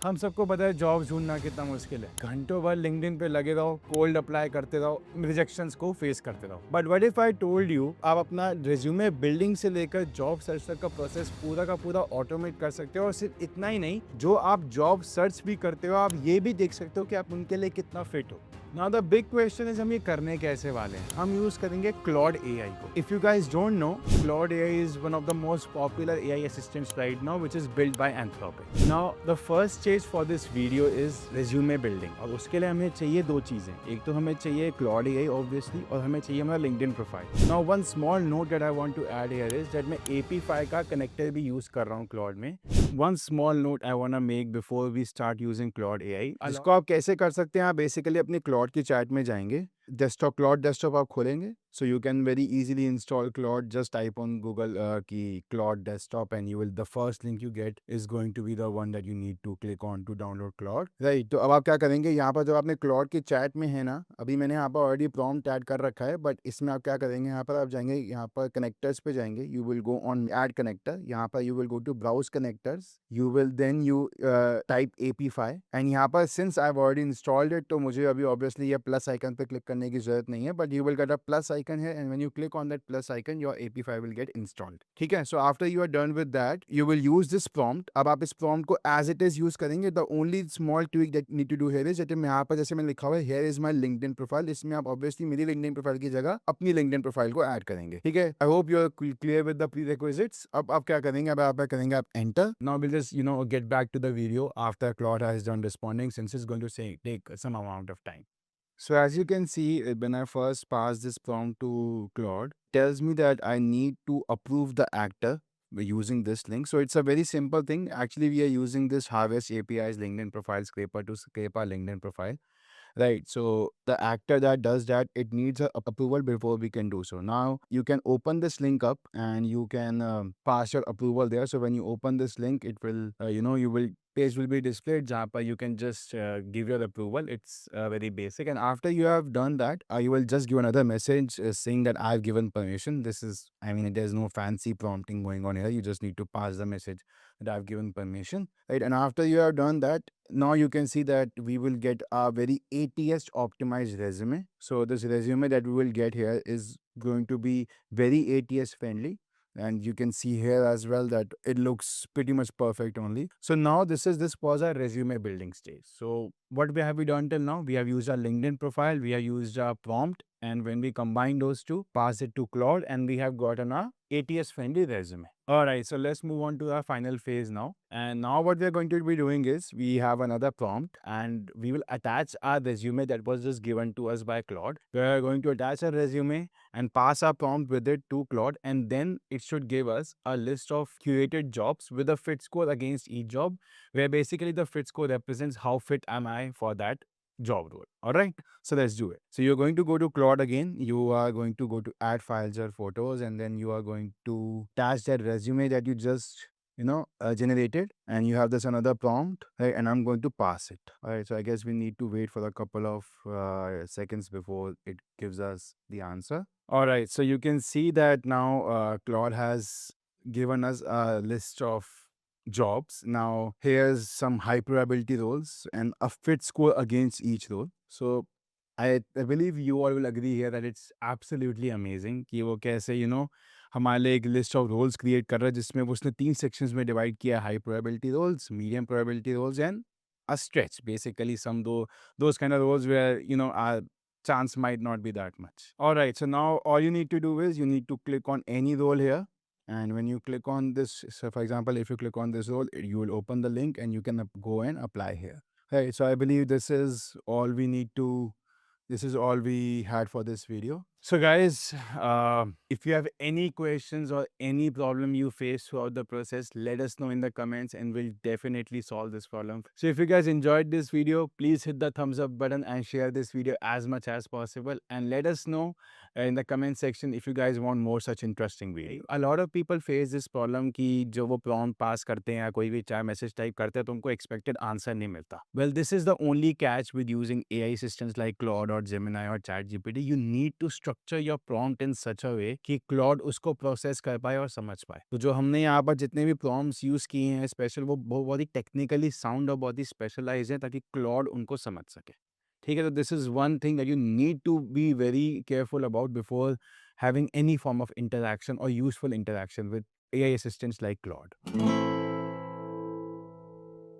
हम सबको पता है जॉब ढूंढना कितना मुश्किल है। घंटों भर लिंक्डइन पे लगे रहो, कोल्ड अप्लाई करते रहो, रिजेक्शंस को फेस करते रहो। But what if I told you आप अपना रिज्यूमे बिल्डिंग से लेकर जॉब सर्च तक का प्रोसेस पूरा का पूरा ऑटोमेट कर सकते हो। और सिर्फ इतना ही नहीं, जो आप जॉब सर्च भी करते हो आप ये भी देख सकते हो कि आप उनके लिए कितना फिट हो। Now the big question is हम ये करने कैसे वाले हैं। हम यूज करेंगे क्लॉड एआई को। If you guys don't know, Claude AI is one of the most popular AI assistants right now which is built by Anthropic. Now the first stage for this video is resume building, और उसके लिए हमें चाहिए दो चीजें। एक तो हमें चाहिए क्लॉड एआई ऑब्वियसली, और हमें चाहिए हमारा LinkedIn profile. Now one small note that I want to add here is that मैं एपी5 का कनेक्टर भी यूज कर रहा हूँ क्लॉड में। One small note I want to make before we start using Claude AI, जिसको आप कैसे कर सकते हैं। आप बेसिकली अपने क्लॉड की चैट में जाएंगे, डेस्कटॉप क्लॉड डेस्कटॉप आप खोलेंगे, so you can very easily install Claude. Just type on Google की Claude desktop and you will, the first link you get is going to be the one that you need to click on to download Claude. Right, तो अब आप क्या करेंगे, यहाँ पर जो आपने Claude की चैट में है ना, अभी मैंने यहाँ पर ऑलरेडी प्रॉम्प्ट ऐड कर रखा है, बट इसमें आप क्या करेंगे, यहाँ पर आप जाएंगे, यहाँ पर कनेक्टर्स पे जाएंगे, you will go on add connector, यहाँ पर you will go to browse connectors, you will then you type AP5 and यहाँ पर since I have already installed it, तो मुझे अभी ऑब्वियसली ये प्लस आइकन पे क्लिक करने की जरूरत नहीं है, but you will get a plus icon है and when you click on that plus icon your AP5 will get installed. ठीक है, so after you are done with that you will use this prompt. अब आप इस prompt को as it is use करेंगे. The only small tweak that you need to do here is that यहाँ पर जैसे मैंने लिखा हुआ है here is my LinkedIn profile, इसमें आप obviously मेरी LinkedIn profile की जगह अपनी LinkedIn profile को add करेंगे. ठीक है, I hope you are clear with the prerequisites. अब आप क्या करेंगे, अब आप करेंगे आप enter. Now we'll just get back to the video after Claude has done responding, since it's going to take some amount of time. So as you can see, when I first passed this prompt to Claude, tells me that I need to approve the actor by using this link. So it's a very simple thing. Actually, we are using this Harvest API's LinkedIn profile scraper to scrape our LinkedIn profile. Right. So the actor that does that, it needs a approval before we can do so. Now you can open this link up and you can pass your approval there. So when you open this link, it will, you will page will be displayed जहाँ पर you can just give your approval. It's very basic. And after you have done that, you will just give another message saying that I've given permission. This is, I mean, there's no fancy prompting going on here. You just need to pass the message that I've given permission, right? And after you have done that, now you can see that we will get a very ATS optimized resume. So this resume that we will get here is going to be very ATS friendly. And you can see here as well that it looks pretty much perfect only. So now this was our resume building stage. So what have we done till now? We have used our LinkedIn profile, we have used our prompt, and when we combine those two, pass it to Claude, and we have gotten a ATS friendly resume. All right, so let's move on to our final phase now. And now what we're going to be doing is we have another prompt and we will attach our resume that was just given to us by Claude. We're going to attach a resume and pass our prompt with it to Claude, and then it should give us a list of curated jobs with a fit score against each job, where basically the fit score represents how fit am I for that job role. All right, so let's do it. So you're going to go to Claude again, you are going to go to add files or photos, and then you are going to attach that resume that you just generated, and you have this another prompt, right? And I'm going to pass it. All right, so I guess we need to wait for a couple of seconds before it gives us the answer. All right, so you can see that now Claude has given us a list of jobs. Now here's some high probability roles and a fit score against each role. So I believe you all will agree here that it's absolutely amazing कि वो कैसे हमारे लिए एक list of roles create कर रहा है, जिसमें वो उसने 3 सेक्शंस में डिवाइड किया, high probability roles, medium probability roles and a stretch, basically some those kind of roles where our chance might not be that much. All right, so now all you need to do is you need to click on any role here, and when you click on this, so for example, if you click on this role, you will open the link and you can go and apply here. Right, so I believe this is all we need to this is all we had for this video. So guys, if you have any questions or any problem you face throughout the process, let us know in the comments and we'll definitely solve this problem. So if you guys enjoyed this video, please hit the thumbs up button and share this video as much as possible, and let us know in the comment section if you guys want more such interesting video. A lot of people face this problem कि जो वो prompt pass करते हैं या कोई भी चाहे message type करते हैं तो उनको expected answer नहीं मिलता. Well, this is the only catch with using AI systems like Claude or Gemini or ChatGPT. You need to structure structure your prompt in such a way कि Claude उसको process कर पाए और समझ पाए। तो जो हमने यहाँ पर जितने भी prompts use किए हैं स्पेशल, वो बहुत ही technically sound और बहुत ही specialized हैं ताकि Claude उनको समझ सके। ठीक है, तो this is one thing that you need to be very careful about before having any form of interaction or useful interaction with AI assistants like Claude.